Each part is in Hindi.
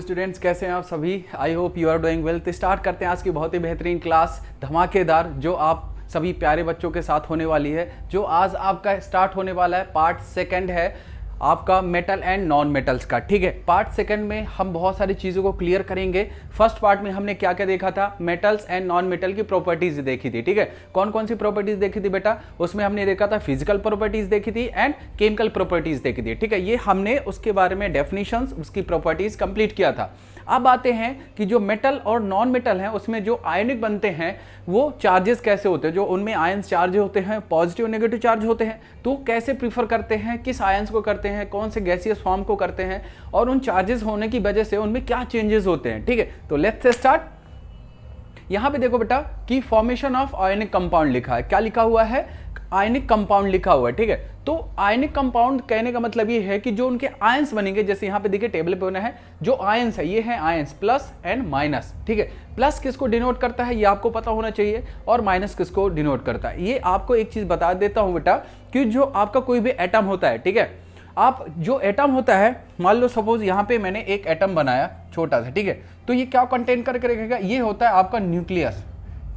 स्टूडेंट्स, कैसे हैं आप सभी? I hope you are doing well. तो स्टार्ट करते हैं आज की बहुत ही बेहतरीन क्लास, धमाकेदार, जो आप सभी प्यारे बच्चों के साथ होने वाली है। जो आज आपका स्टार्ट होने वाला है, पार्ट सेकंड है आपका मेटल एंड नॉन मेटल्स का। ठीक है, पार्ट सेकंड में हम बहुत सारी चीज़ों को क्लियर करेंगे। फर्स्ट पार्ट में हमने क्या क्या देखा था? मेटल्स एंड नॉन मेटल की प्रॉपर्टीज देखी थी। ठीक है, कौन कौन सी प्रॉपर्टीज देखी थी बेटा? उसमें हमने देखा था फिजिकल प्रॉपर्टीज देखी थी एंड केमिकल प्रॉपर्टीज देखी थी। ठीक है, ये हमने उसके बारे में डेफिनेशंस, उसकी प्रॉपर्टीज कंप्लीट किया था। अब आते हैं कि जो मेटल और नॉन मेटल हैं उसमें जो आयनिक बनते हैं वो चार्जेस कैसे होते हैं, जो उनमें आयंस चार्ज होते हैं, पॉजिटिव नेगेटिव चार्ज होते हैं, तो कैसे प्रीफर करते हैं, किस आयंस को करते हैं, कौन से गैसियस फॉर्म को करते हैं, और उन चार्जेस होने की वजह से उनमें क्या चेंजेस होते हैं। ठीक है, तो लेट्स स्टार्ट। यहां पे देखो बेटा कि फॉर्मेशन ऑफ आयनिक कंपाउंड लिखा है। क्या लिखा हुआ है? आयनिक कंपाउंड लिखा हुआ है। ठीक है, तो आयनिक कंपाउंड कहने का मतलब ये है कि जो उनके आयंस बनेंगे, जैसे यहाँ पे देखिए टेबल पे बना है, जो आयंस है ये है आयंस प्लस एंड माइनस। ठीक है, प्लस किसको डिनोट करता है ये आपको पता होना चाहिए, और माइनस किसको डिनोट करता है। ये आपको एक चीज बता देता हूं बेटा कि जो आपका कोई भी एटम होता है, ठीक है, आप जो एटम होता है, मान लो सपोज यहाँ पे मैंने एक एटम बनाया छोटा सा, ठीक है, तो ये क्या कंटेन करके रखेगा? ये होता है आपका न्यूक्लियस।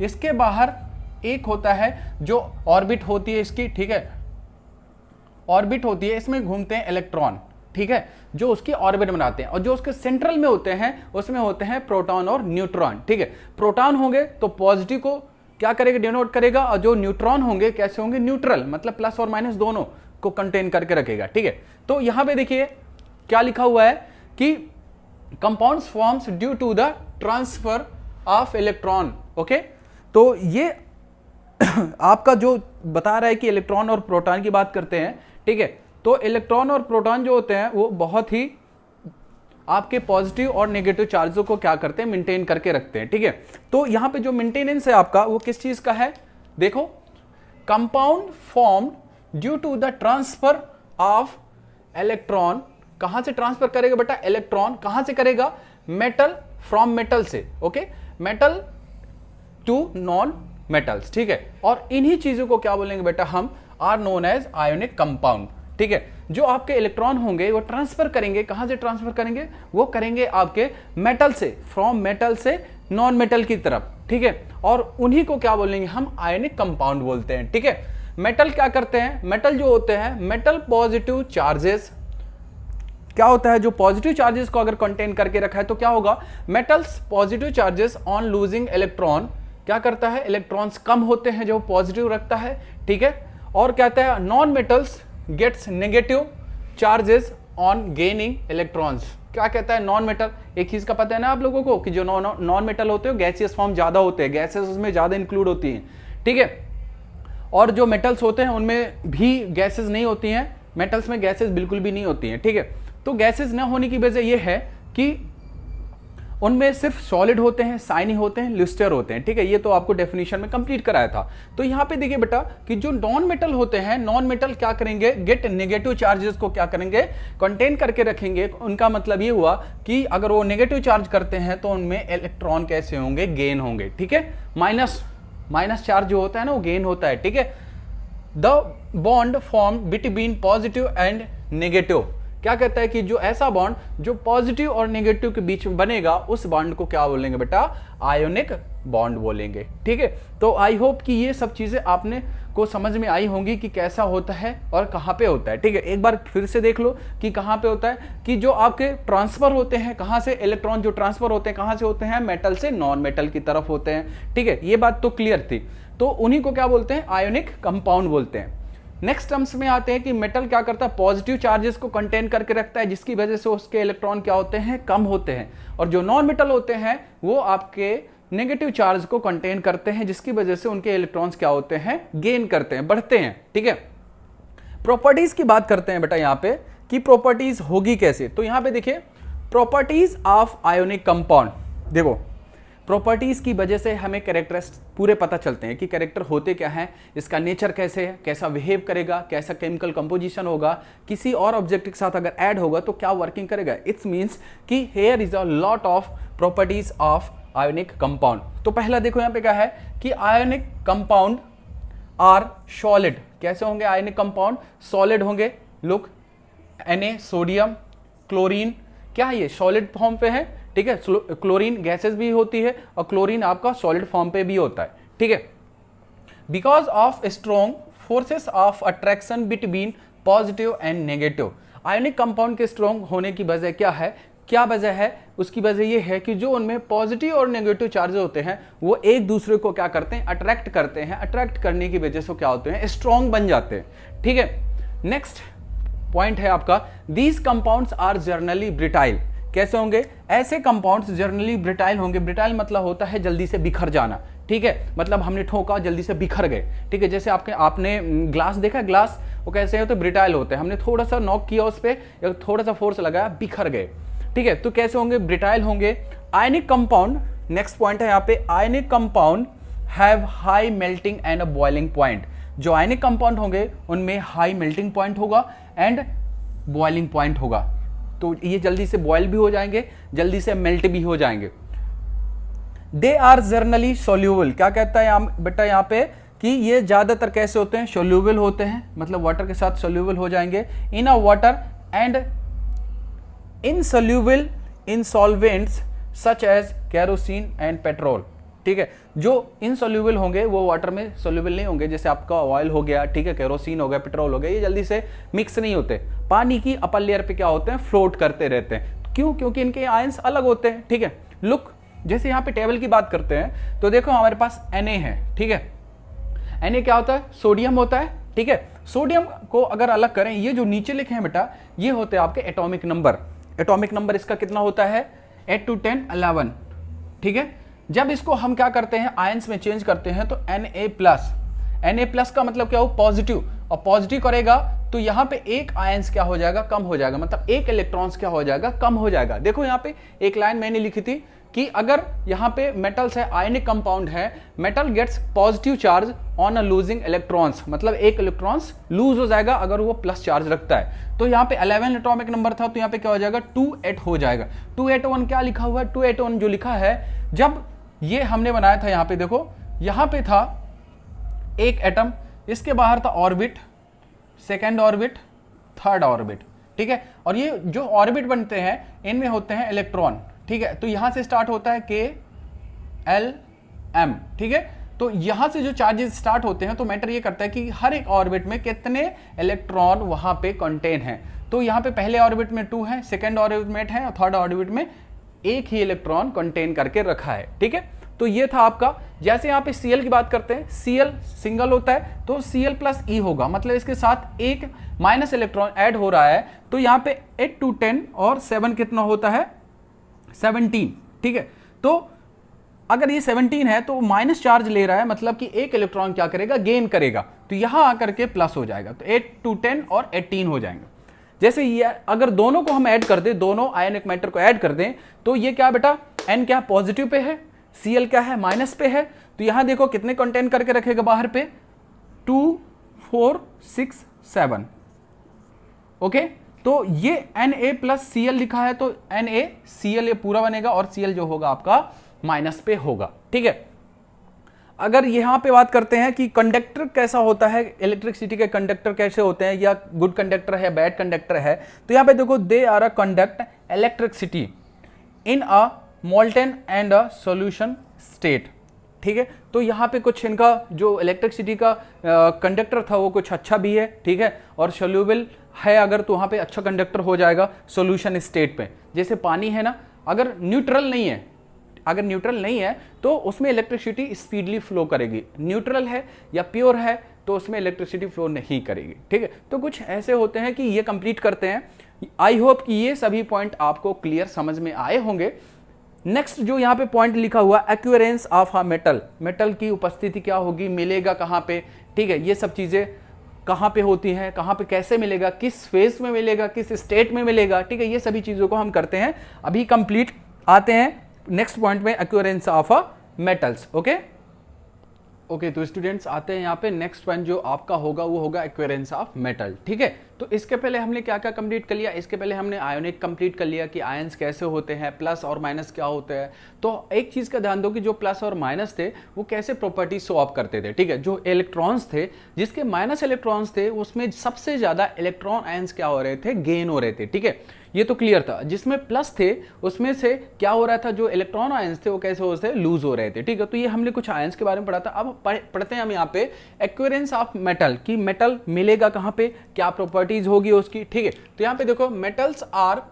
इसके बाहर एक होता है जो ऑर्बिट होती है इसकी, ठीक है, ऑर्बिट होती है, इसमें घूमते हैं इलेक्ट्रॉन, ठीक है, जो उसकी ऑर्बिट बनाते हैं, और जो उसके सेंट्रल में होते हैं उसमें होते हैं प्रोटॉन और न्यूट्रॉन। ठीक है, प्रोटॉन होंगे तो पॉजिटिव को क्या करेगा? डिनोट करेगा, और जो न्यूट्रॉन होंगे कैसे होंगे? न्यूट्रल, मतलब प्लस और माइनस दोनों को कंटेन करके रखेगा। ठीक है, तो यहां पे देखिए क्या लिखा हुआ है कि compounds forms due to the transfer of electron. Okay, तो ये आपका जो बता रहा है कि इलेक्ट्रॉन और प्रोटॉन की बात करते हैं। ठीक है, तो इलेक्ट्रॉन और प्रोटॉन जो होते हैं वो बहुत ही आपके पॉजिटिव और नेगेटिव चार्जों को क्या करते हैं? मेंटेन करके रखते हैं। ठीक है, तो यहां पे जो मेंटेनेंस है आपका वो किस चीज का है? देखो, compound form due to the transfer of electron. कहां से ट्रांसफर करेगा बेटा? इलेक्ट्रॉन कहां से करेगा? मेटल फ्रॉम मेटल से। Okay, metal to non metals. ठीक है, और इन्हीं चीजों को क्या बोलेंगे बेटा हम? Are known as ionic compound. ठीक है, जो आपके इलेक्ट्रॉन होंगे वो ट्रांसफर करेंगे, कहां से ट्रांसफर करेंगे? वो करेंगे आपके मेटल से, फ्रॉम मेटल से नॉन मेटल की तरफ। ठीक है, और उन्हीं को क्या बोलेंगे हम? आयोनिक कंपाउंड बोलते हैं। ठीक है, मेटल क्या करते हैं? मेटल जो होते हैं, मेटल पॉजिटिव चार्जेस, क्या होता है? जो पॉजिटिव चार्जेस को अगर कंटेन करके रखा है तो क्या होगा? Metals positive charges on losing electron क्या करता है? इलेक्ट्रॉन्स कम होते हैं जो पॉजिटिव रखता है। ठीक है, और कहता है non metals gets negative charges on gaining electrons. क्या कहता है? नॉन मेटल, एक चीज का पता है ना आप लोगों को कि जो नॉन मेटल होते हैं गैसियस फॉर्म ज्यादा होते हैं, गैसेस उसमें ज्यादा इंक्लूड होती हैं। ठीक है, और जो मेटल्स होते हैं उनमें भी गैसेस नहीं होती हैं, मेटल्स में गैसेस बिल्कुल भी नहीं होती हैं। ठीक है, तो गैसेस न होने की वजह यह है कि उनमें सिर्फ सॉलिड होते हैं, शाइनी होते हैं, लुस्टर होते हैं। ठीक है, ये तो आपको डेफिनेशन में कंप्लीट कराया था। तो यहाँ पे देखिए बेटा कि जो नॉन मेटल होते हैं, नॉन मेटल क्या करेंगे? गेट नेगेटिव चार्जेस को क्या करेंगे? कंटेन करके रखेंगे। उनका मतलब ये हुआ कि अगर वो नेगेटिव चार्ज करते हैं तो उनमें इलेक्ट्रॉन कैसे होंगे? गेन होंगे। ठीक है, माइनस चार्ज जो होता है ना वो गेन होता है। ठीक है, the bond form between positive and negative, क्या कहता है कि जो ऐसा बॉन्ड जो पॉजिटिव और नेगेटिव के बीच में बनेगा उस बॉन्ड को क्या बोलेंगे बेटा? आयोनिक बॉन्ड बोलेंगे। ठीक है, तो आई होप कि ये सब चीजें आपने को समझ में आई होंगी कि कैसा होता है और कहाँ पे होता है। ठीक है, एक बार फिर से देख लो कि कहाँ पे होता है, कि जो आपके ट्रांसफर होते हैं, कहाँ से इलेक्ट्रॉन जो ट्रांसफर होते हैं कहाँ से होते हैं? मेटल से नॉन मेटल की तरफ होते हैं। ठीक है, ये बात तो क्लियर थी। तो उन्हीं को क्या बोलते हैं? आयोनिक कंपाउंड बोलते हैं। नेक्स्ट टर्म्स में आते हैं कि मेटल क्या करता है? पॉजिटिव चार्जेस को कंटेन करके रखता है, जिसकी वजह से उसके इलेक्ट्रॉन क्या होते हैं? कम होते हैं। और जो नॉन मेटल होते हैं वो आपके नेगेटिव चार्ज को कंटेन करते हैं, जिसकी वजह से उनके इलेक्ट्रॉन्स क्या होते हैं? गेन करते हैं, बढ़ते हैं। ठीक है, प्रॉपर्टीज की बात करते हैं बेटा यहाँ पे कि प्रॉपर्टीज होगी कैसे। तो यहाँ पे देखिए प्रॉपर्टीज ऑफ आयोनिक कंपाउंड। देखो, प्रॉपर्टीज की वजह से हमें कैरेक्टरिस्टिक्स पूरे पता चलते हैं कि कैरेक्टर होते क्या हैं, इसका नेचर कैसे है, कैसा बिहेव करेगा, कैसा केमिकल कंपोजिशन होगा, किसी और ऑब्जेक्ट के साथ अगर ऐड होगा तो क्या वर्किंग करेगा। इट्स मीन्स कि here is a lot of properties of ionic compound. तो पहला देखो यहाँ पे क्या है कि आयोनिक कंपाउंड आर सॉलिड। कैसे होंगे आयोनिक कंपाउंड? सॉलिड होंगे। लुक, Na सोडियम, क्लोरीन, क्या ये सॉलिड फॉर्म पे है? ठीक है। क्लोरीन गैसेस भी होती है और क्लोरीन आपका सॉलिड फॉर्म पे भी होता है, ठीक है। Because of strong forces of attraction between positive and negative, ionic compound के स्ट्रॉन्ग होने की वजह क्या है, क्या वजह है, उसकी वजह ये है कि जो उनमें पॉजिटिव और नेगेटिव चार्जेस होते हैं वो एक दूसरे को क्या करते हैं, अट्रैक्ट करते हैं। अट्रैक्ट करने की वजह से क्या होते हैं, स्ट्रॉन्ग बन जाते हैं, ठीक है। नेक्स्ट पॉइंट है आपका, दीज कंपाउंड्स आर जर्नली ब्रिटाइल। कैसे होंगे, ऐसे कंपाउंड्स जर्नली ब्रिटाइल होंगे। ब्रिटाइल मतलब होता है जल्दी से बिखर जाना, ठीक है, मतलब हमने ठोका जल्दी से बिखर गए, ठीक है। जैसे आपने ग्लास देखा, ग्लास वो कैसे होते हैं, ब्रिटाइल होते हैं, हमने थोड़ा सा नॉक किया उस पर या थोड़ा सा फोर्स लगाया, बिखर गए, ठीक है। तो कैसे होंगे, ब्रिटाइल होंगे। आयनिक कंपाउंड, नेक्स्ट पॉइंट है यहाँ पे, ionic compound have high melting and a boiling point. जो आयनिक कंपाउंड होंगे उनमें हाई मेल्टिंग पॉइंट होगा एंड बॉइलिंग पॉइंट होगा, तो ये जल्दी से बॉयल भी हो जाएंगे, जल्दी से मेल्ट भी हो जाएंगे। दे आर जर्नली सोल्यूबल, क्या कहता है बेटा यहाँ पे कि ये ज्यादातर कैसे होते हैं, सोल्यूबल होते हैं, मतलब वाटर के साथ सोल्यूबल हो जाएंगे। In a water and insoluble in solvents such as kerosene and petrol, ठीक है। जो इनसोल्यूबल होंगे वो वाटर में सोल्यूबल नहीं होंगे, जैसे आपका ऑयल हो गया, ठीक है, केरोसिन हो गया, पेट्रोल हो गया, ये जल्दी से मिक्स नहीं होते। पानी की अपर लेयर पे क्या होते हैं, फ्लोट करते रहते हैं। क्यों, क्योंकि इनके आयंस अलग होते हैं, ठीक है। लुक, जैसे यहाँ पे टेबल की बात करते हैं तो देखो हमारे पास Na है, ठीक है। Na क्या होता है, सोडियम होता है, ठीक है। सोडियम को अगर अलग करें, ये जो नीचे लिखे हैं बेटा ये होते हैं आपके एटॉमिक नंबर। एटॉमिक नंबर इसका कितना होता है, 8 to 10 11, ठीक है। जब इसको हम क्या करते हैं, आयंस में चेंज करते हैं तो Na+ का मतलब क्या हो, पॉजिटिव, और पॉजिटिव करेगा तो यहाँ पे एक आयंस क्या हो जाएगा, कम हो जाएगा, मतलब एक इलेक्ट्रॉन्स क्या हो जाएगा, कम हो जाएगा। देखो यहाँ पे एक लाइन मैंने लिखी थी कि अगर यहाँ पे मेटल्स है, आयनिक कंपाउंड है, metal gets positive charge on a losing electrons, मतलब एक इलेक्ट्रॉन्स लूज हो जाएगा अगर वो प्लस चार्ज रखता है। तो यहाँ पे 11 एटॉमिक नंबर था, तो यहाँ पे क्या हो जाएगा, 281 हो जाएगा। 281 क्या लिखा हुआ है, 281 जो लिखा है, जब ये हमने बनाया था, यहाँ पे देखो, यहाँ पे था एक एटम, इसके बाहर था orbit, second orbit, third orbit, ठीक है। और ये जो ऑर्बिट बनते हैं इनमें होते हैं इलेक्ट्रॉन, ठीक है। तो यहां से स्टार्ट होता है KLM, ठीक है। तो यहां से जो चार्जेस स्टार्ट होते हैं तो मैटर ये करता है कि हर एक ऑर्बिट में कितने इलेक्ट्रॉन वहां पे कंटेन है। तो यहाँ पे पहले ऑर्बिट में 2 है, सेकेंड ऑर्बिट में है, और थर्ड ऑर्बिट में एक ही इलेक्ट्रॉन कंटेन करके रखा है, ठीक है। तो ये था आपका, जैसे यहाँ पे Cl की बात करते हैं, Cl सिंगल होता है तो Cl+E होगा, मतलब इसके साथ एक माइनस इलेक्ट्रॉन ऐड हो रहा है, तो यहाँ पे 8 to 10 और 7 कितना होता है, 17, ठीक है। तो अगर ये 17 है तो माइनस चार्ज ले रहा है, मतलब कि एक इलेक्ट्रॉन क्या करेगा, गेन करेगा, तो यहां आकर के प्लस हो जाएगा, तो 8 to 10 और 18 हो जाएंगे। जैसे ये अगर दोनों को हम ऐड कर दें, दोनों आयनिक मैटर को ऐड कर दें, तो ये क्या बेटा, N क्या पॉजिटिव पे है, Cl क्या है माइनस पे है, तो यहां देखो कितने कंटेन करके रखेगा बाहर पे, 2 4 6 7, ओके। तो ये Na+Cl लिखा है, तो NaCl ये पूरा बनेगा और Cl जो होगा आपका माइनस पे होगा, ठीक है। अगर यहां पे बात करते हैं कि कंडक्टर कैसा होता है, इलेक्ट्रिसिटी के कंडक्टर कैसे होते हैं, या गुड कंडक्टर है, बैड कंडक्टर है, तो यहां पे देखो, they are a conduct electricity in a molten and a solution state, ठीक है। तो यहाँ पे कुछ इनका जो इलेक्ट्रिसिटी का कंडक्टर था वो कुछ अच्छा भी है, ठीक है, और सोल्यूबल है अगर, तो वहाँ पे अच्छा कंडक्टर हो जाएगा सॉल्यूशन स्टेट पे। जैसे पानी है ना, अगर न्यूट्रल नहीं है, अगर न्यूट्रल नहीं है तो उसमें इलेक्ट्रिसिटी स्पीडली फ्लो करेगी, न्यूट्रल है या प्योर है तो उसमें इलेक्ट्रिसिटी फ्लो नहीं करेगी, ठीक है। तो कुछ ऐसे होते हैं कि ये कंप्लीट करते हैं। आई होप कि ये सभी पॉइंट आपको क्लियर समझ में आए होंगे। नेक्स्ट जो यहाँ पे पॉइंट लिखा हुआ, एक्यूरेंस ऑफ अ मेटल, मेटल की उपस्थिति क्या होगी, मिलेगा कहाँ पे, ठीक है, ये सब चीज़ें कहाँ पे होती हैं, कहाँ पे कैसे मिलेगा, किस फेज में मिलेगा, किस स्टेट में मिलेगा, ठीक है, ये सभी चीज़ों को हम करते हैं। अभी कंप्लीट आते हैं नेक्स्ट पॉइंट में, एक्यूरेंस ऑफ अ मेटल्स, ओके। तो स्टूडेंट्स आते हैं यहाँ पे नेक्स्ट पॉइंट जो आपका होगा वो होगा एक्यूरेंस ऑफ मेटल, ठीक है। तो इसके पहले हमने क्या क्या कंप्लीट कर लिया, इसके पहले हमने आयोनिक कंप्लीट कर लिया कि आयंस कैसे होते हैं, प्लस और माइनस क्या होते हैं। तो एक चीज़ का ध्यान दो कि जो प्लस और माइनस थे वो कैसे प्रॉपर्टी शो ऑफ करते थे, ठीक है। जो इलेक्ट्रॉन्स थे, जिसके माइनस इलेक्ट्रॉन्स थे, उसमें सबसे ज़्यादा इलेक्ट्रॉन आयंस क्या हो रहे थे, गेन हो रहे थे, ठीक है। ये तो क्लियर था। जिसमें प्लस थे उसमें से क्या हो रहा था, जो इलेक्ट्रॉन आयंस थे वो कैसे हो रहे थे, लूज हो रहे थे, ठीक है। तो ये हमने कुछ आयंस के बारे में पढ़ा था। अब पढ़ते हैं हम यहाँ पे एक्विरेंस ऑफ मेटल, कि मेटल मिलेगा कहाँ पे, क्या प्रॉपर्टीज होगी उसकी, ठीक है। तो यहाँ पे देखो, metals are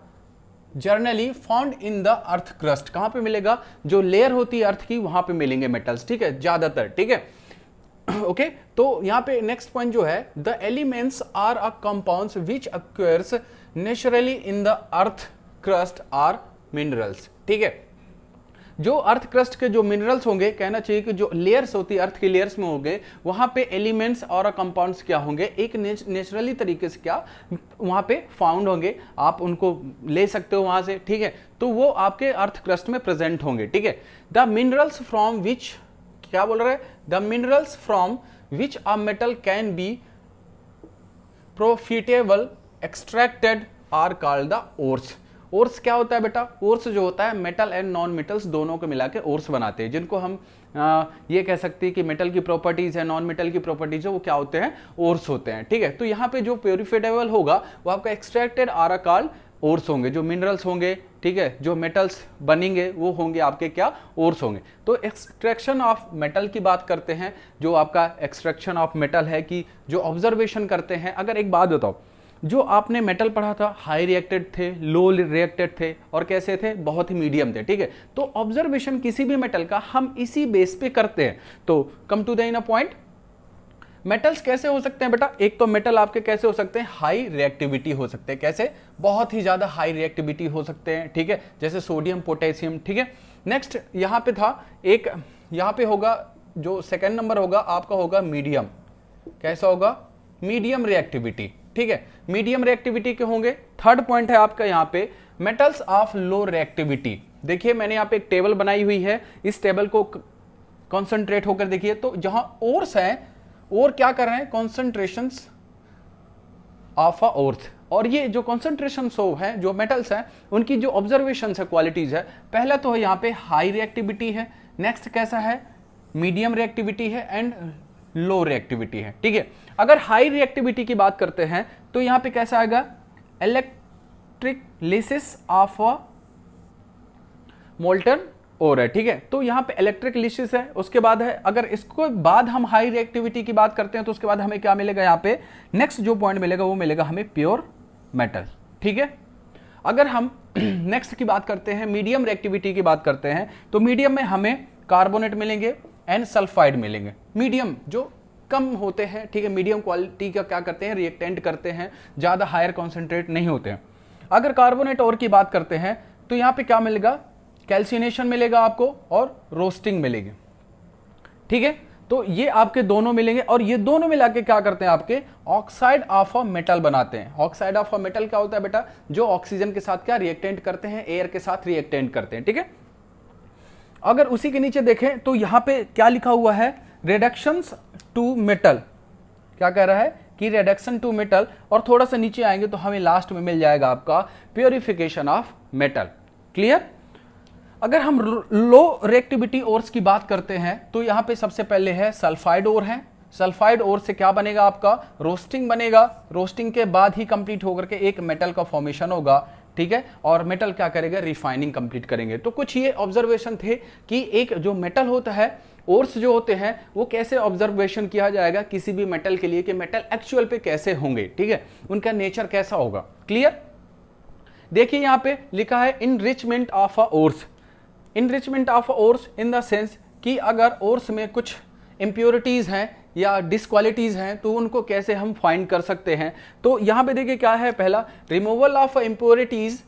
generally found in the earth crust. कहाँ पे मिलेगा, जो लेयर होती है अर्थ की वहां पे मिलेंगे मेटल्स, ठीक है, ज्यादातर, ठीक है। ओके तो यहाँ पे नेक्स्ट पॉइंट जो है, the elements are a compounds which acquires naturally in the earth crust are minerals, ठीक है। जो अर्थ क्रस्ट के जो मिनरल्स होंगे, कहना चाहिए कि जो लेयर्स होती है अर्थ के लेयर्स में होंगे, वहां पे एलिमेंट्स और कंपाउंड्स क्या होंगे, एक नेचुरली तरीके से क्या वहां पे फाउंड होंगे, आप उनको ले सकते हो वहां से, ठीक है। तो वो आपके अर्थ क्रस्ट में प्रेजेंट होंगे, ठीक है। द मिनरल्स फ्रॉम विच, क्या बोल रहे हैं, the minerals from which a metal can be profitable extracted are called the ores. Ores क्या होता है बेटा, ओर्स जो होता है मेटल एंड नॉन मेटल्स दोनों को मिला के ओर्स बनाते हैं, जिनको हम ये कह सकते हैं कि मेटल की प्रॉपर्टीज है, नॉन मेटल की प्रॉपर्टीज है, वो क्या होते हैं, ओर्स होते हैं, ठीक है। तो यहाँ पे जो प्योरिफाइडेबल होगा वो आपका एक्सट्रैक्टेड आर कॉल्ड ओर्स होंगे, जो मिनरल्स होंगे, ठीक है, जो मेटल्स बनेंगे वो होंगे आपके क्या, ओर्स होंगे। तो एक्सट्रैक्शन ऑफ मेटल की बात करते हैं, जो आपका एक्सट्रैक्शन ऑफ मेटल है कि जो ऑब्जर्वेशन करते हैं। अगर एक बात बताओ, जो आपने मेटल पढ़ा था, हाई रिएक्टेड थे, लो रिएक्टेड थे और कैसे थे, बहुत ही मीडियम थे, ठीक है। तो ऑब्जर्वेशन किसी भी मेटल का हम इसी बेस पे करते हैं। तो come to the in point, metals कैसे हो सकते हैं बेटा, एक तो मेटल आपके कैसे हो सकते हैं, हाई रिएक्टिविटी हो सकते हैं, कैसे, बहुत ही ज्यादा हाई रिएक्टिविटी हो सकते हैं, ठीक है, जैसे सोडियम पोटेशियम, ठीक है। नेक्स्ट यहां पे था एक, यहां पे होगा जो सेकंड नंबर होगा आपका होगा मीडियम, कैसा होगा, मीडियम रिएक्टिविटी, ठीक है, मीडियम रिएक्टिविटी के होंगे। थर्ड पॉइंट है आपका यहाँ पे मेटल्स ऑफ लो रिएक्टिविटी। देखिए मैंने यहाँ पे एक टेबल बनाई हुई है, इस टेबल को कॉन्सेंट्रेट होकर देखिए, तो जहां ओर्स है, और क्या कर रहे हैं, कॉन्सेंट्रेशंस ऑफ अ ओर्स, और ये जो कॉन्सेंट्रेशन सो है, जो मेटल्स हैं उनकी जो ऑब्जर्वेशन है, क्वालिटीज है, पहला तो है यहाँ पे हाई रिएक्टिविटी है, नेक्स्ट कैसा है, मीडियम रिएक्टिविटी है एंड लो रिएक्टिविटी है, ठीक है। अगर हाई रिएक्टिविटी की बात करते हैं तो यहां पे कैसा आएगा, electrolysis of a molten ore है, ठीक है। तो यहां पे इलेक्ट्रिक लिसिस है, उसके बाद है, अगर इसको बाद हम हाई रिएक्टिविटी की बात करते हैं तो उसके बाद हमें क्या मिलेगा, यहां पे नेक्स्ट जो पॉइंट मिलेगा वो मिलेगा हमें प्योर मेटल, ठीक है। अगर हम नेक्स्ट की बात करते हैं, मीडियम रिएक्टिविटी की बात करते हैं, तो मीडियम में हमें कार्बोनेट मिलेंगे एंड सल्फाइड मिलेंगे। मीडियम जो कम होते हैं, ठीक है, मीडियम क्वालिटी का क्या करते हैं, रिएक्टेंट करते हैं, ज़्यादा हायर कॉन्सेंट्रेट नहीं होते हैं। अगर कार्बोनेट और की बात करते हैं तो यहाँ पे क्या मिलेगा, कैल्सिनेशन मिलेगा आपको और रोस्टिंग मिलेगी, ठीक है। तो ये आपके दोनों मिलेंगे और ये दोनों मिला के क्या करते हैं, आपके ऑक्साइड ऑफ अ मेटल बनाते हैं। ऑक्साइड ऑफ अ मेटल क्या होता है बेटा, जो ऑक्सीजन के साथ क्या रिएक्टेंट करते हैं, एयर के साथ रिएक्टेंट करते हैं, ठीक है। अगर उसी के नीचे देखें तो यहां पे क्या लिखा हुआ है, रिडक्शंस टू मेटल, क्या कह रहा है कि रिडक्शन टू मेटल, और थोड़ा सा नीचे आएंगे तो हमें लास्ट में मिल जाएगा आपका प्योरिफिकेशन ऑफ मेटल, क्लियर। अगर हम लो रिएक्टिविटी ओर्स की बात करते हैं तो यहां पे सबसे पहले है सल्फाइड ओर है। सल्फाइड ओर से क्या बनेगा आपका, रोस्टिंग बनेगा, रोस्टिंग के बाद ही कंप्लीट होकर के एक मेटल का फॉर्मेशन होगा, ठीक है, और मेटल क्या करेगा, रिफाइनिंग कंप्लीट करेंगे। तो कुछ ये ऑब्जर्वेशन थे कि एक जो मेटल होता है, ओर्स जो होते हैं, वो कैसे ऑब्जर्वेशन किया जाएगा किसी भी मेटल के लिए कि मेटल एक्चुअल पे कैसे होंगे, ठीक है, उनका नेचर कैसा होगा, क्लियर। देखिए यहां पे लिखा है enrichment of a ores, enrichment of ores in the sense कि अगर ओर्स में कुछ इंप्योरिटीज हैं या डिसक्वालिटीज हैं तो उनको कैसे हम फाइंड कर सकते हैं। तो यहां पे देखिए क्या है, पहला रिमूवल ऑफ इंप्योरिटीज,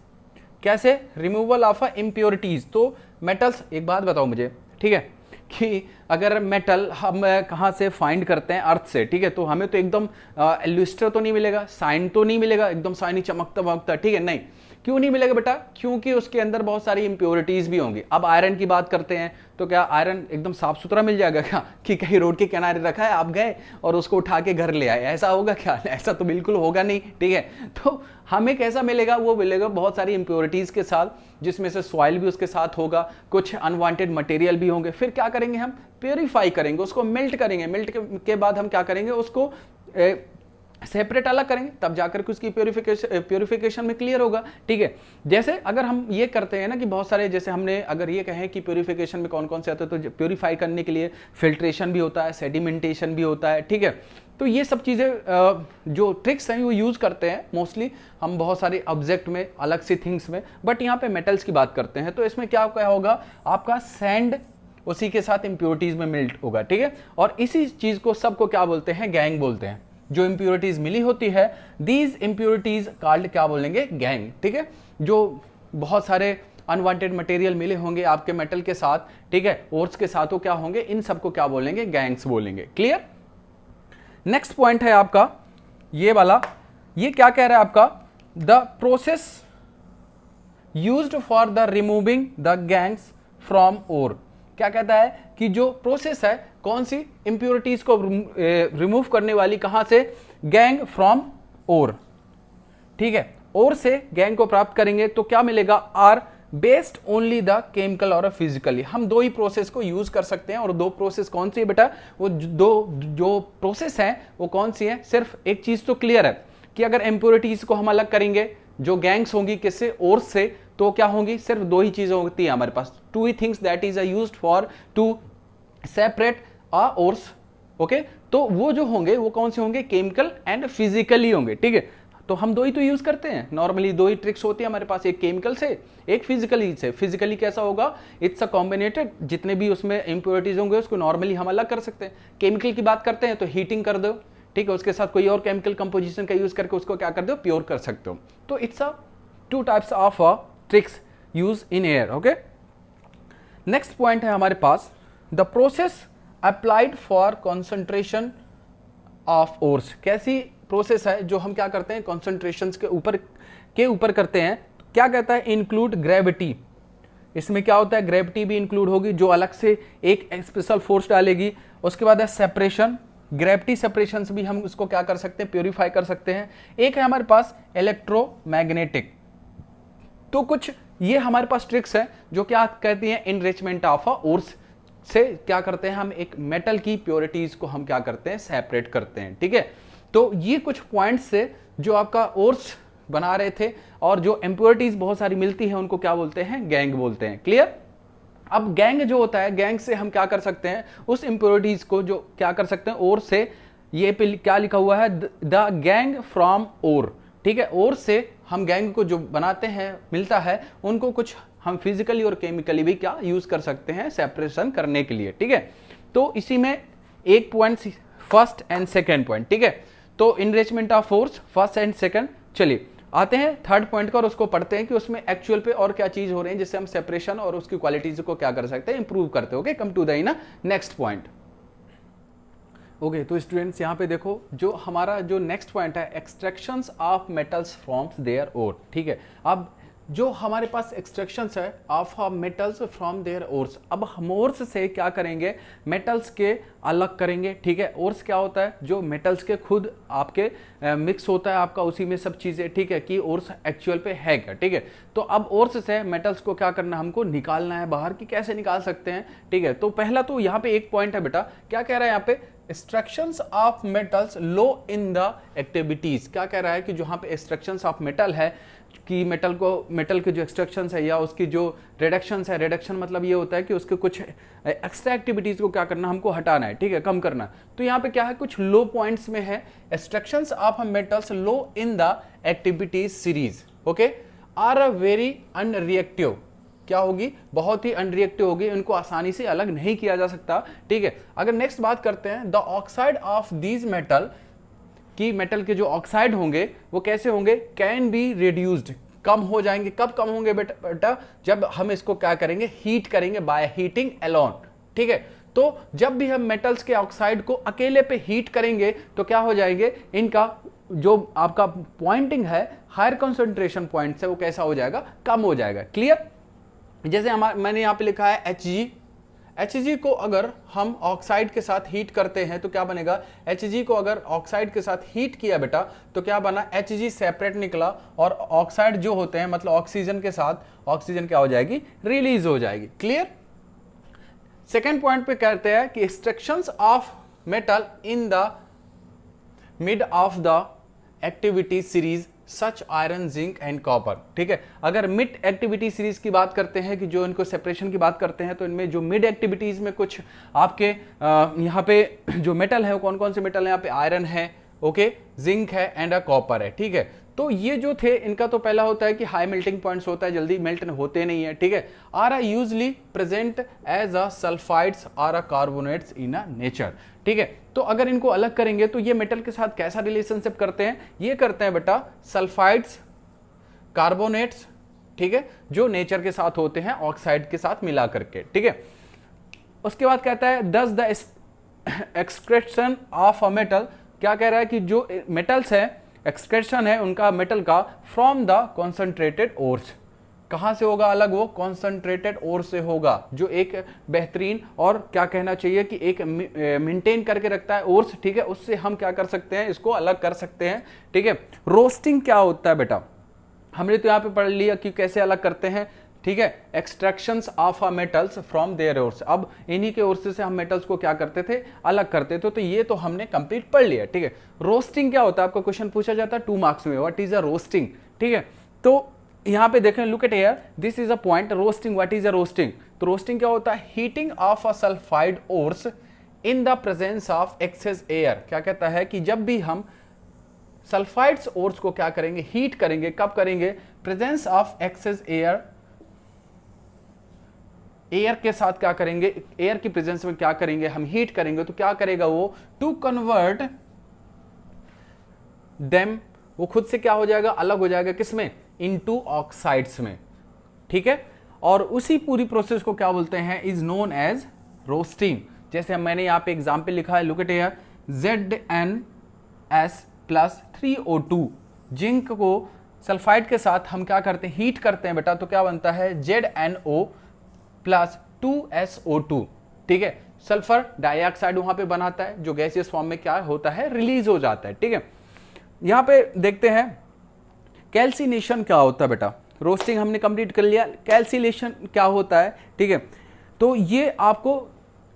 कैसे रिमूवल ऑफ इंप्योरिटीज। तो मेटल्स, एक बात बताओ मुझे, ठीक है, कि अगर मेटल हम कहाँ से फाइंड करते हैं, अर्थ से, ठीक है, तो हमें तो एकदम लुस्टर तो नहीं मिलेगा, साइन तो नहीं मिलेगा, एकदम साइनी चमकता वमकता, ठीक है, नहीं। क्यों नहीं मिलेगा बेटा? क्योंकि उसके अंदर बहुत सारी इंप्योरिटीज भी होंगी। अब आयरन की बात करते हैं तो क्या आयरन एकदम साफ सुथरा मिल जाएगा क्या, कि कहीं रोड के किनारे रखा है, आप गए और उसको उठा के घर ले आए, ऐसा होगा क्या? ऐसा तो बिल्कुल होगा नहीं, ठीक है। तो हमें कैसा मिलेगा? वो मिलेगा बहुत सारी इंप्योरिटीज के साथ, जिसमें से सॉइल भी उसके साथ होगा, कुछ अनवांटेड मटेरियल भी होंगे। फिर क्या करेंगे हम? प्योरीफाई करेंगे, उसको मेल्ट करेंगे। मेल्ट के बाद हम क्या करेंगे? उसको सेपरेट अलग करेंगे, तब जाकर के उसकी प्योरीफिकेशन में क्लियर होगा, ठीक है। जैसे अगर हम ये करते हैं ना कि बहुत सारे, जैसे हमने अगर ये कहें कि प्योरीफिकेशन में कौन कौन से आते हैं, तो प्योरीफाई करने के लिए फिल्ट्रेशन भी होता है, सेडिमेंटेशन भी होता है, ठीक है। तो ये सब चीज़ें जो ट्रिक्स हैं वो यूज़ करते हैं मोस्टली हम बहुत सारे ऑब्जेक्ट में, अलग सी थिंग्स में, बट यहाँ पे मेटल्स की बात करते हैं। तो इसमें क्या होगा? आपका सैंड उसी के साथ इंप्योरिटीज में मेल्ट होगा, ठीक है। और इसी चीज़ को सबको क्या बोलते हैं? गैंग बोलते हैं। जो इंप्योरिटीज मिली होती है, दीज इंप्योरिटीज कॉल्ड क्या बोलेंगे? गैंग, ठीक है। जो बहुत सारे अनवांटेड मटेरियल मिले होंगे आपके मेटल के साथ, ठीक है, ओर्स के साथ, वो क्या होंगे? इन सबको क्या बोलेंगे? गैंग्स बोलेंगे। क्लियर? नेक्स्ट पॉइंट है आपका ये वाला। ये क्या कह रहा है आपका? The process used for the removing the gangues from ore. क्या कहता है कि जो प्रोसेस है, कौन सी? इंप्योरिटीज को रिमूव करने वाली। कहां से? गैंग फ्रॉम ओर, ठीक है। ओर से गैंग को प्राप्त करेंगे तो क्या मिलेगा? Are based only the chemical और फिजिकली। हम दो ही प्रोसेस को यूज कर सकते हैं, और दो प्रोसेस कौन सी है बेटा? वो जो प्रोसेस है वो कौन सी है? सिर्फ एक चीज तो क्लियर है कि अगर इंप्योरिटीज को हम अलग करेंगे, जो गैंग्स होंगी किससे? ओर से, तो क्या होंगी? सिर्फ दो ही चीजें होती है हमारे पास, टू ही things that is used for to separate a ores, okay. तो वो जो होंगे वो कौन से होंगे? केमिकल एंड फिजिकली होंगे, ठीक है। तो हम दो ही तो यूज करते हैं नॉर्मली, दो ही ट्रिक्स होती है हमारे पास, एक केमिकल से, एक फिजिकली से। फिजिकली कैसा होगा? इट्स अ कॉम्बिनेटेड, जितने भी उसमें इंप्योरिटीज होंगे उसको नॉर्मली हम अलग कर सकते हैं। केमिकल की बात करते हैं तो हीटिंग कर दो, ठीक है, उसके साथ कोई और केमिकल कंपोजिशन का यूज करके उसको क्या कर दो? प्योर कर सकते हो। तो it's a two types of tricks use in air, okay. Next point है हमारे पास, the process applied for concentration of ores. कैसी प्रोसेस है जो हम क्या करते हैं? कॉन्सेंट्रेशन के ऊपर करते हैं। क्या कहता है? Include gravity. इसमें क्या होता है? ग्रेविटी भी इंक्लूड होगी, जो अलग से एक स्पेशल फोर्स डालेगी। उसके बाद है सेपरेशन, ग्रेविटी सेपरेशन से भी हम उसको क्या कर सकते हैं? प्योरीफाई कर सकते हैं। एक है हमारे पास इलेक्ट्रोमैग्नेटिक। तो कुछ ये हमारे पास ट्रिक्स है जो क्या कहती हैं? इनरिचमेंट ऑफ ओर्स से क्या करते हैं हम? एक मेटल की प्योरिटीज को हम क्या करते हैं? सेपरेट करते हैं, ठीक है। तो ये कुछ पॉइंट्स से जो आपका ओर्स बना रहे थे, और जो इंप्योरिटीज बहुत सारी मिलती है उनको क्या बोलते हैं? गैंग बोलते हैं। क्लियर? अब गैंग जो होता है, गैंग से हम क्या कर सकते हैं? उस इंप्योरिटीज को जो क्या कर सकते हैं? ओर से, ये पे क्या लिखा हुआ है? द गैंग फ्रॉम ओर, ठीक है। ओर से हम गैंग को जो बनाते हैं, मिलता है, उनको कुछ हम फिजिकली और केमिकली भी क्या यूज कर सकते हैं? सेपरेशन करने के लिए, ठीक है। तो इसी में एक point first and second point, ठीक है। तो enrichment of force first and second. चलिए आते हैं थर्ड पॉइंट का, और उसको पढ़ते हैं कि उसमें एक्चुअल पे और क्या चीज हो रही है जिससे हम सेपरेशन और उसकी क्वालिटीज को क्या कर सकते हैं? इंप्रूव करते हैं। Okay, come to the next point. Okay, तो स्टूडेंट्स यहाँ पे देखो, जो हमारा जो नेक्स्ट पॉइंट है, extractions of metals from their ore, ठीक है। अब जो हमारे पास एक्सट्रैक्शंस है of metals from their ores, अब हम ओर्स से क्या करेंगे? मेटल्स के अलग करेंगे, ठीक है। ओर्स क्या होता है? जो मेटल्स के खुद आपके मिक्स होता है आपका उसी में सब चीज़ें, ठीक है, कि ओर्स एक्चुअल पे है क्या, ठीक है। तो अब ओर्स से मेटल्स को क्या करना है? हमको निकालना है बाहर, की कैसे निकाल सकते हैं, ठीक है। तो पहला तो यहाँ पे एक पॉइंट है बेटा, क्या कह रहा है यहाँ पे? Extractions of metals low in the activities. क्या कह रहा है कि जहाँ पे एक्सट्रैक्शंस ऑफ मेटल है, कि मेटल के जो एक्सट्रैक्शंस है या उसकी जो रिडक्शंस है, रिडक्शन मतलब ये होता है कि उसके कुछ एक्स्ट्रा एक्टिविटीज को क्या करना? हमको हटाना है, ठीक है, कम करना। तो यहाँ पे क्या है? कुछ लो पॉइंट्स में है, extractions of metals low in the activities series, okay, are a very unreactive. क्या होगी? बहुत ही अनरिएक्टिव होगी, इनको आसानी से अलग नहीं किया जा सकता, ठीक है। अगर नेक्स्ट बात करते हैं, the oxide of these metal, कि मेटल के जो ऑक्साइड होंगे वो कैसे होंगे? कैन बी रिड्यूस्ड, कम हो जाएंगे। कब कम होंगे बेटा? जब हम इसको क्या करेंगे? हीट करेंगे, बाय हीटिंग अलोन, ठीक है। तो जब भी हम मेटल्स के ऑक्साइड को अकेले पे हीट करेंगे तो क्या हो जाएंगे, इनका जो आपका पॉइंटिंग है हायर कंसंट्रेशन पॉइंट से वो कैसा हो जाएगा, कम हो जाएगा। क्लियर? जैसे मैंने यहां पे लिखा है Hg, Hg को अगर हम ऑक्साइड के साथ हीट करते हैं तो क्या बनेगा, Hg को अगर ऑक्साइड के साथ हीट किया बेटा तो क्या बना, Hg सेपरेट निकला और ऑक्साइड जो होते हैं मतलब ऑक्सीजन के साथ ऑक्सीजन क्या हो जाएगी, रिलीज हो जाएगी। क्लियर? सेकेंड पॉइंट पे कहते हैं कि extractions of metal in the mid of the activity series such iron, zinc and copper. ठीक है, अगर मिड एक्टिविटी सीरीज की बात करते हैं कि जो इनको सेपरेशन की बात करते हैं तो इनमें जो मिड एक्टिविटीज में कुछ आपके यहाँ पे जो मेटल है वो कौन कौन से मेटल है, यहाँ पे आयरन है, ओके, जिंक है एंड कॉपर है। ठीक है, तो ये जो थे इनका तो पहला होता है कि हाई मेल्टिंग पॉइंट्स होता है, जल्दी मेल्ट होते नहीं है। ठीक है, are are usually present as a sulphides are a carbonates in a nature. ठीक है, तो अगर इनको अलग करेंगे तो ये मेटल के साथ कैसा रिलेशनशिप करते हैं, ये करते हैं बेटा सल्फाइड्स, कार्बोनेट्स, ठीक है, जो नेचर के साथ होते हैं ऑक्साइड के साथ मिला करके। ठीक है, उसके बाद कहता है does the excretion of a metal, क्या कह रहा है कि जो मेटल्स है एक्सक्रेशन है उनका मेटल का फ्रॉम द कॉन्सेंट्रेटेड ओर्स, कहां से होगा अलग, वो कॉन्सेंट्रेटेड ओर से होगा, जो एक बेहतरीन और क्या कहना चाहिए कि एक मेंटेन करके रखता है ओर्स। ठीक है, उससे हम क्या कर सकते हैं, इसको अलग कर सकते हैं। ठीक है, रोस्टिंग क्या होता है बेटा, हमने तो यहाँ पे पढ़ लिया कि कैसे अलग करते हैं। ठीक है, extractions of a metals from their ores, अब इन्हीं के ओर्स से हम मेटल्स को क्या करते थे, अलग करते थे। तो ये तो हमने कंप्लीट पढ़ लिया। ठीक है, रोस्टिंग क्या होता है, आपका क्वेश्चन पूछा जाता है 2 मार्क्स में, व्हाट इज अ रोस्टिंग। ठीक है, तो यहां पे देखें, look at here, this is a point, roasting, what is a roasting. तो रोस्टिंग क्या होता है, heating of a sulphide ores in the presence of excess air. क्या कहता है कि जब भी हम सल्फाइड्स ओर्स को क्या करेंगे, हीट करेंगे, कब करेंगे, presence of excess air, air के साथ क्या करेंगे, एयर की प्रेजेंस में क्या करेंगे, हम हीट करेंगे तो क्या करेगा वो, टू कन्वर्ट देम, वो खुद से क्या हो जाएगा, अलग हो जाएगा, किसमें, इनटू ऑक्साइड्स में। ठीक है, और उसी पूरी प्रोसेस को क्या बोलते हैं, इज नोन एज रोस्टिंग। जैसे मैंने यहां पे एग्जांपल लिखा है, look at here, ZnS plus 3O2, zinc को सल्फाइड के साथ हम क्या करते हैं, हीट करते हैं बेटा, तो क्या बनता है ZnO प्लस 2SO2। ठीक है, सल्फर डाइऑक्साइड वहां पे बनाता है जो गैसियस फॉर्म में क्या होता है, रिलीज हो जाता है। ठीक है, यहां पे देखते हैं कैल्सिनेशन क्या होता है बेटा, रोस्टिंग हमने कंप्लीट कर लिया, कैल्सिनेशन क्या होता है। ठीक है, तो ये आपको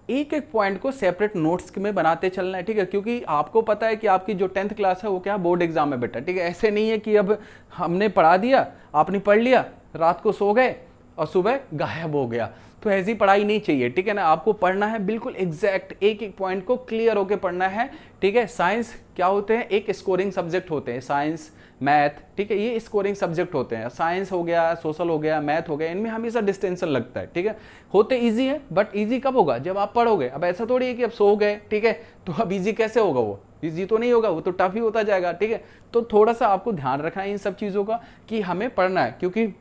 एक एक पॉइंट को सेपरेट नोट्स में बनाते चलना है। ठीक है, क्योंकि आपको पता है कि आपकी जो 10th क्लास है वो क्या बोर्ड एग्जाम है बेटा। ठीक है, ऐसे नहीं है कि अब हमने पढ़ा दिया, आपने पढ़ लिया, रात को सो गए और सुबह गायब हो गया, तो ऐसी पढ़ाई नहीं चाहिए। ठीक है ना, आपको पढ़ना है बिल्कुल एग्जैक्ट, एक एक पॉइंट को क्लियर होकर पढ़ना है। ठीक है, साइंस क्या होते हैं, एक स्कोरिंग सब्जेक्ट होते हैं, साइंस, मैथ। ठीक है, ये स्कोरिंग सब्जेक्ट होते हैं, साइंस हो गया, सोशल हो गया, मैथ हो गया, इनमें हमेशा डिस्टेंशन लगता है। ठीक है, होते इजी है बट इजी कब होगा, जब आप पढ़ोगे। अब ऐसा थोड़ी है कि अब सो गए, ठीक है, तो अब इजी कैसे होगा, वो इजी तो नहीं होगा, वो तो टफ ही होता जाएगा। ठीक है, तो थोड़ा सा आपको ध्यान रखना है इन सब चीज़ों का कि हमें पढ़ना है, क्योंकि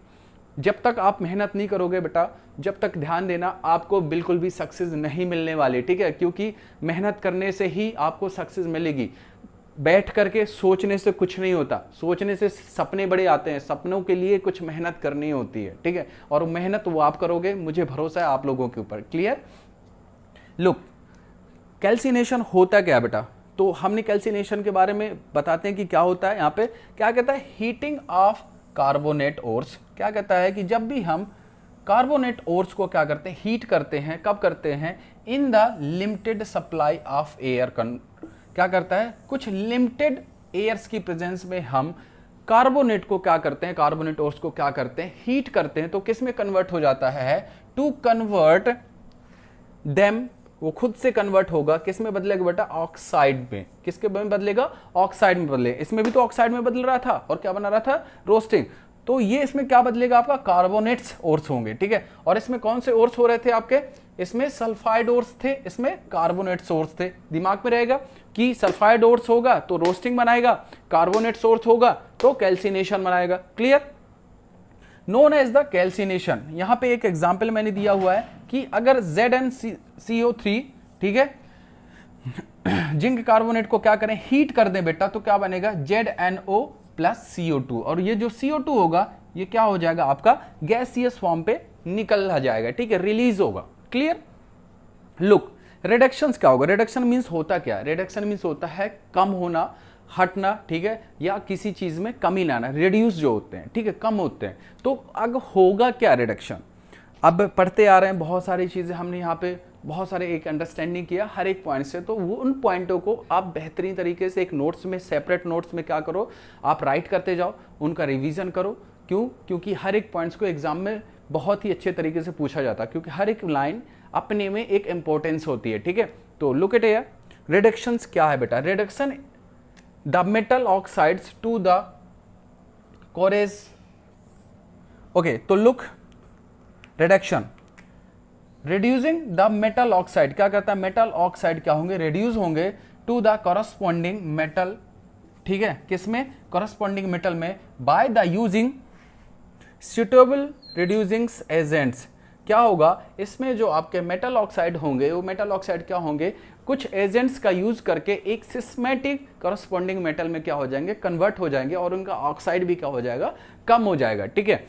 जब तक आप मेहनत नहीं करोगे बेटा, जब तक ध्यान देना, आपको बिल्कुल भी सक्सेस नहीं मिलने वाली। ठीक है, क्योंकि मेहनत करने से ही आपको सक्सेस मिलेगी, बैठ करके सोचने से कुछ नहीं होता, सोचने से सपने बड़े आते हैं, सपनों के लिए कुछ मेहनत करनी होती है। ठीक है, और मेहनत वो आप करोगे, मुझे भरोसा है आप लोगों के ऊपर। क्लियर? लुक, कैल्सिनेशन होता क्या बेटा, तो हमने कैल्सिनेशन के बारे में बताते हैं कि क्या होता है। यहाँ पे क्या कहता है, हीटिंग ऑफ कार्बोनेट ओर्स। क्या कहता है कि जब भी हम कार्बोनेट ओर्स को क्या करते हैं, हीट करते हैं, कब करते हैं, in the limited supply of air. क्या करता है, कुछ लिमिटेड एयर्स की प्रेजेंस में हम कार्बोनेट को क्या करते हैं, कार्बोनेट ओर्स को क्या करते हैं, हीट करते हैं, तो किस में कन्वर्ट हो जाता है, टू कन्वर्ट देम, वो खुद से कन्वर्ट होगा, किस में बदलेगा बेटा, ऑक्साइड में। किसके में बदलेगा, ऑक्साइड में बदलेगा। इसमें भी तो ऑक्साइड में बदल रहा था और क्या बना रहा था, रोस्टिंग। तो ये इसमें क्या बदलेगा, आपका कार्बोनेट्स ओर्स होंगे। ठीक है, और इसमें कौन से ओर्स हो रहे थे आपके, इसमें सल्फाइड ओर्स थे, इसमें कार्बोनेट्स ओर्स थे। दिमाग में रहेगा कि सल्फाइड ओर्स होगा तो रोस्टिंग बनाएगा, कार्बोनेट्स ओर्स होगा तो कैल्सिनेशन बनाएगा। Clear? Known as the calcination. यहां पे एक एग्जांपल मैंने दिया हुआ है कि अगर ZnCO3, ठीक है, जिंक कार्बोनेट को क्या करें, हीट कर दें बेटा, तो क्या बनेगा ZnO प्लस CO2, और ये जो CO2 होगा ये क्या हो जाएगा आपका गैसियस फॉर्म पे निकल जाएगा, ठीक है, रिलीज होगा। क्लियर। लुक, रिडक्शंस क्या होगा, रिडक्शन मींस होता क्या है, रिडक्शन मींस होता है कम होना, हटना, ठीक है, या किसी चीज में कमी लाना, रिड्यूस जो होते हैं, ठीक है, कम होते हैं। तो अब होगा क्या रिडक्शन, अब पढ़ते आ रहे हैं, बहुत सारी चीजें हमने यहाँ पे बहुत सारे एक अंडरस्टैंडिंग किया हर एक पॉइंट से, तो वो उन पॉइंटों को आप बेहतरीन तरीके से एक नोट्स में, सेपरेट नोट्स में क्या करो, आप राइट करते जाओ, उनका रिवीजन करो। क्यों? क्योंकि हर एक पॉइंट्स को एग्जाम में बहुत ही अच्छे तरीके से पूछा जाता है, क्योंकि हर एक लाइन अपने में एक इंपॉर्टेंस होती है, ठीक है। तो लुक एट हियर, रिडक्शंस क्या है बेटा, reduction the metal oxides to the कोरेज। ओके, तो look, reduction reducing the metal oxide, क्या करता है, मेटल ऑक्साइड क्या होंगे, रिड्यूस होंगे टू द कॉरस्पॉन्डिंग मेटल, ठीक है, किसमें, कॉरस्पॉन्डिंग मेटल में, by the using suitable reducing agents. क्या होगा इसमें, जो आपके मेटल ऑक्साइड होंगे, वो मेटल ऑक्साइड क्या होंगे, कुछ एजेंट्स का यूज करके एक सिस्मेटिक कॉरस्पॉन्डिंग मेटल में क्या हो जाएंगे, कन्वर्ट हो जाएंगे, और उनका ऑक्साइड भी क्या हो जाएगा, कम हो जाएगा, ठीक है।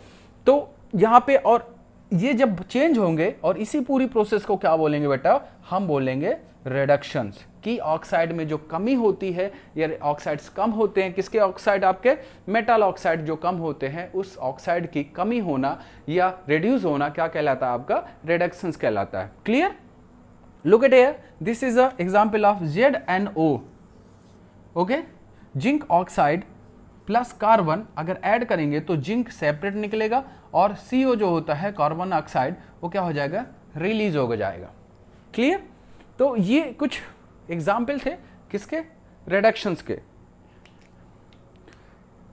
तो यहाँ पे, और ये जब चेंज होंगे, और इसी पूरी प्रोसेस को क्या बोलेंगे बेटा, हम बोलेंगे रिडक्शंस, कि ऑक्साइड में जो कमी होती है या ऑक्साइड्स कम होते हैं, किसके ऑक्साइड, आपके मेटल ऑक्साइड जो कम होते हैं, उस ऑक्साइड की कमी होना या रिड्यूस होना क्या कहलाता है, आपका रिडक्शंस कहलाता है। Clear. Look at here, this is a example of ZnO। Okay, zinc oxide plus carbon अगर ऐड करेंगे तो जिंक सेपरेट निकलेगा, और CO जो होता है कार्बन ऑक्साइड, वो क्या हो जाएगा, रिलीज हो जाएगा। क्लियर। तो ये कुछ एग्जाम्पल थे किसके, रिडक्शंस के।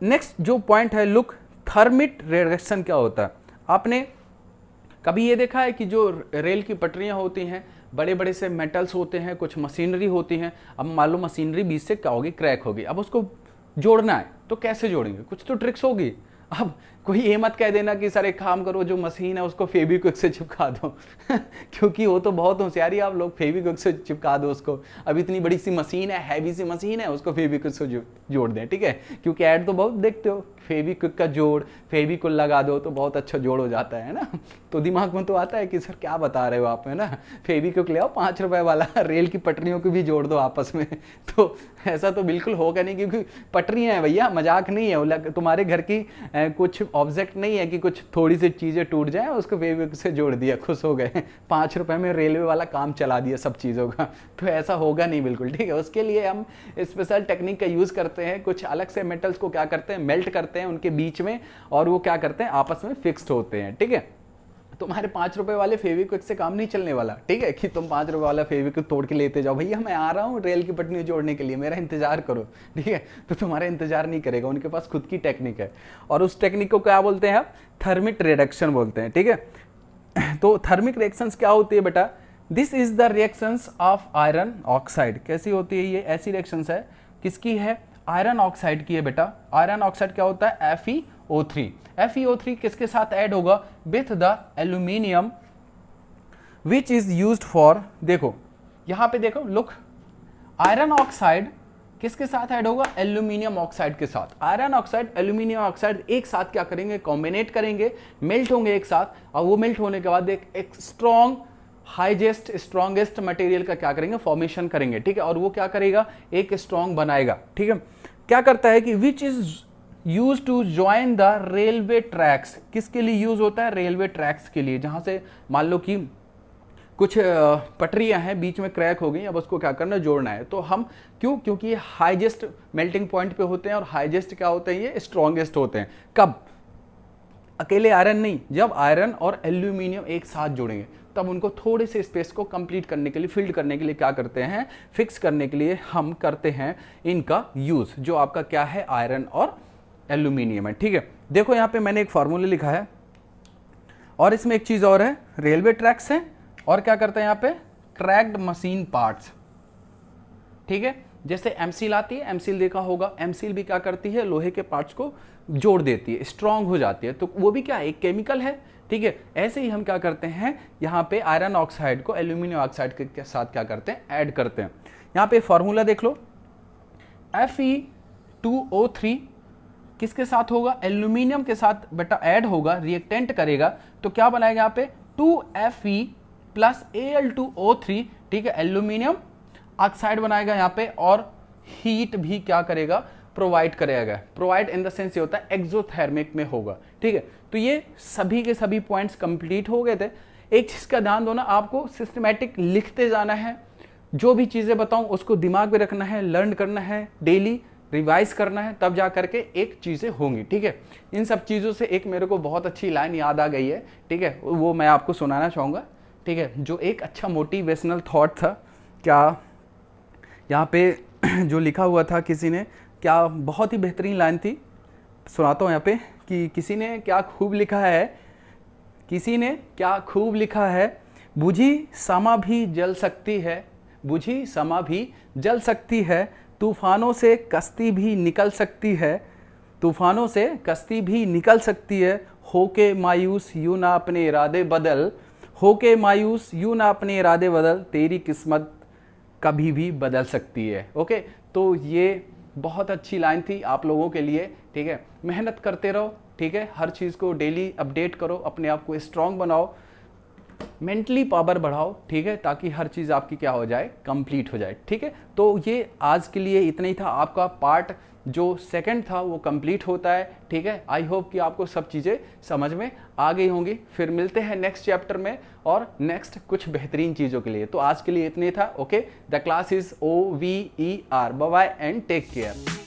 नेक्स्ट जो पॉइंट है, लुक, थर्मिट रिडक्शन क्या होता है। आपने कभी ये देखा है कि जो रेल की पटरियां होती हैं, बड़े बड़े से मेटल्स होते हैं, कुछ मशीनरी होती हैं, अब मान लो मशीनरी बीच से क्या होगी, क्रैक होगी, अब उसको जोड़ना है तो कैसे जोड़ेंगे, कुछ तो ट्रिक्स होगी। अब कोई ये मत कह देना कि सर एक काम करो, जो मशीन है उसको फेविक्विक से चिपका दो क्योंकि वो तो बहुत होशियारी, आप लोग फेविक्विक से चिपका दो उसको। अब इतनी बड़ी सी मशीन है, हैवी सी मशीन है, उसको फेविक्विक से जोड़ दें, ठीक है, क्योंकि ऐड तो बहुत देखते हो, फेविक्विक का जोड़, फेविक्विक लगा दो तो बहुत अच्छा जोड़ हो जाता है ना। तो दिमाग में तो आता है कि सर क्या बता रहे हो आप, है ना, फेविक्विक ले आओ 5 रुपए वाला, रेल की पटरियों को भी जोड़ दो आपस में। तो ऐसा तो बिल्कुल होगा नहीं, क्योंकि पटरियां हैं भैया, मजाक नहीं है, तुम्हारे घर की कुछ ऑब्जेक्ट नहीं है कि कुछ थोड़ी सी चीजें टूट जाए, उसको फेविक्विक से जोड़ दिया, खुश हो गए, 5 रुपए में रेलवे वाला काम चला दिया सब चीजों का। तो ऐसा होगा नहीं बिल्कुल, ठीक है। उसके लिए हम स्पेशल टेक्निक का यूज करते हैं, कुछ अलग से मेटल्स को क्या करते हैं, मेल्ट करते हैं उनके बीच में, और वो क्या करते हैं, आपस में फिक्स्ड होते हैं, ठीक है। तुम्हारे 5 रुपए वाले फेविक्विक से काम नहीं चलने वाला, ठीक है, कि तुम 5 रुपए वाला फेविक्विक तोड़ के लेते जाओ, भैया मैं आ रहा हूँ रेल की पटरी जोड़ने के लिए, मेरा इंतजार करो, ठीक है। तो तुम्हारा इंतजार नहीं करेगा, उनके पास खुद की टेक्निक है, और उस टेक्निक को क्या बोलते हैं आप, थर्मिक रिडक्शन बोलते हैं, ठीक है। तो थर्मिक रिएक्शंस क्या होती है बेटा, this is the reactions of iron oxide. कैसी होती है ये, ऐसी रिएक्शंस है, किसकी है, आयरन ऑक्साइड की है बेटा। आयरन ऑक्साइड क्या होता है, FeO3। FeO3 किसके साथ ऐड होगा, with the aluminium which is used for, देखो यहां पे देखो, लुक, आयरन ऑक्साइड किसके साथ ऐड होगा, एल्यूमिनियम ऑक्साइड के साथ। आयरन ऑक्साइड, एल्यूमिनियम ऑक्साइड एक साथ क्या करेंगे, कॉम्बिनेट करेंगे, मेल्ट होंगे एक साथ, और वो मेल्ट होने के बाद एक स्ट्रॉन्ग, हाइजेस्ट, स्ट्रॉन्गेस्ट मटेरियल का क्या करेंगे, फॉर्मेशन करेंगे, ठीक है। और वो क्या करेगा, एक स्ट्रॉन्ग बनाएगा, ठीक है। क्या करता है कि which is use to join the railway tracks, किसके लिए यूज होता है, रेलवे ट्रैक्स के लिए, जहां से मान लो कि कुछ पटरियां हैं, बीच में क्रैक हो गई, अब उसको क्या करना है, जोड़ना है। तो हम क्यों, क्योंकि ये हाईजेस्ट मेल्टिंग पॉइंट पे होते हैं, और हाईजेस्ट क्या होते हैं, ये स्ट्रॉन्गेस्ट होते हैं। कब, अकेले आयरन नहीं, जब आयरन और एल्यूमिनियम एक साथ जोड़ेंगे तब उनको थोड़े से स्पेस को कंप्लीट करने के लिए, फिल्ड करने के लिए क्या करते हैं, फिक्स करने के लिए हम करते हैं इनका यूज, जो आपका क्या है, आयरन और एल्यूमिनियम है, ठीक है। देखो यहाँ पे मैंने एक फॉर्मूला लिखा है, और इसमें एक चीज और है, रेलवे ट्रैक्स हैं, और क्या करते हैं यहाँ पे, क्रैक्ड मशीन पार्ट्स, ठीक है। जैसे एमसील आती है, एमसील देखा होगा, एमसील भी क्या करती है, लोहे के पार्ट्स को जोड़ देती है, स्ट्रांग हो जाती है। तो वो भी क्या एक केमिकल है, ठीक है। ऐसे ही हम क्या करते हैं, यहाँ पे आयरन ऑक्साइड को एल्यूमिनियम ऑक्साइड के साथ क्या करते हैं, ऐड करते हैं। यहाँ पे फॉर्मूला देख लो, Fe2O3 किसके साथ होगा, एल्यूमिनियम के साथ बेटा ऐड होगा, रिएक्टेंट करेगा, तो क्या बनाएगा यहाँ पे 2Fe प्लस Al2O3, ठीक है, एल्यूमिनियम ऑक्साइड बनाएगा यहाँ पे, और हीट भी क्या करेगा, प्रोवाइड करेगा। प्रोवाइड इन द सेंस ये होता है एक्सोथर्मिक में होगा, ठीक है। तो ये सभी के सभी पॉइंट्स कंप्लीट हो गए थे। एक चीज़ का ध्यान दो ना, आपको सिस्टमैटिक लिखते जाना है, जो भी चीज़ें बताऊं उसको दिमाग में रखना है, लर्न करना है, डेली रिवाइज करना है, तब जा करके एक चीज़ें होंगी, ठीक है। इन सब चीज़ों से एक मेरे को बहुत अच्छी लाइन याद आ गई है, ठीक है, वो मैं आपको सुनाना चाहूँगा, ठीक है, जो एक अच्छा मोटिवेशनल थॉट था। क्या यहाँ पे जो लिखा हुआ था किसी ने, क्या बहुत ही बेहतरीन लाइन थी, सुनाता हूँ यहाँ पे, कि किसी ने क्या खूब लिखा है, किसी ने क्या खूब लिखा है, बुझी समा भी जल सकती है, बुझी समा भी जल सकती है, तूफानों से कश्ती भी निकल सकती है, तूफानों से कश्ती भी निकल सकती है, होके मायूस यूं ना अपने इरादे बदल, होके मायूस यूं ना अपने इरादे बदल, तेरी किस्मत कभी भी बदल सकती है। ओके, तो ये बहुत अच्छी लाइन थी आप लोगों के लिए, ठीक है। मेहनत करते रहो, ठीक है, हर चीज़ को डेली अपडेट करो, अपने आप को स्ट्रांग बनाओ, मेंटली पावर बढ़ाओ, ठीक है, ताकि हर चीज़ आपकी क्या हो जाए, कंप्लीट हो जाए, ठीक है। तो ये आज के लिए इतना ही था, आपका पार्ट जो सेकंड था वो कंप्लीट होता है, ठीक है। आई होप कि आपको सब चीज़ें समझ में आ गई होंगी। फिर मिलते हैं नेक्स्ट चैप्टर में और नेक्स्ट कुछ बेहतरीन चीज़ों के लिए। तो आज के लिए इतना ही था। Okay, the class is OVER। Bye bye and take care.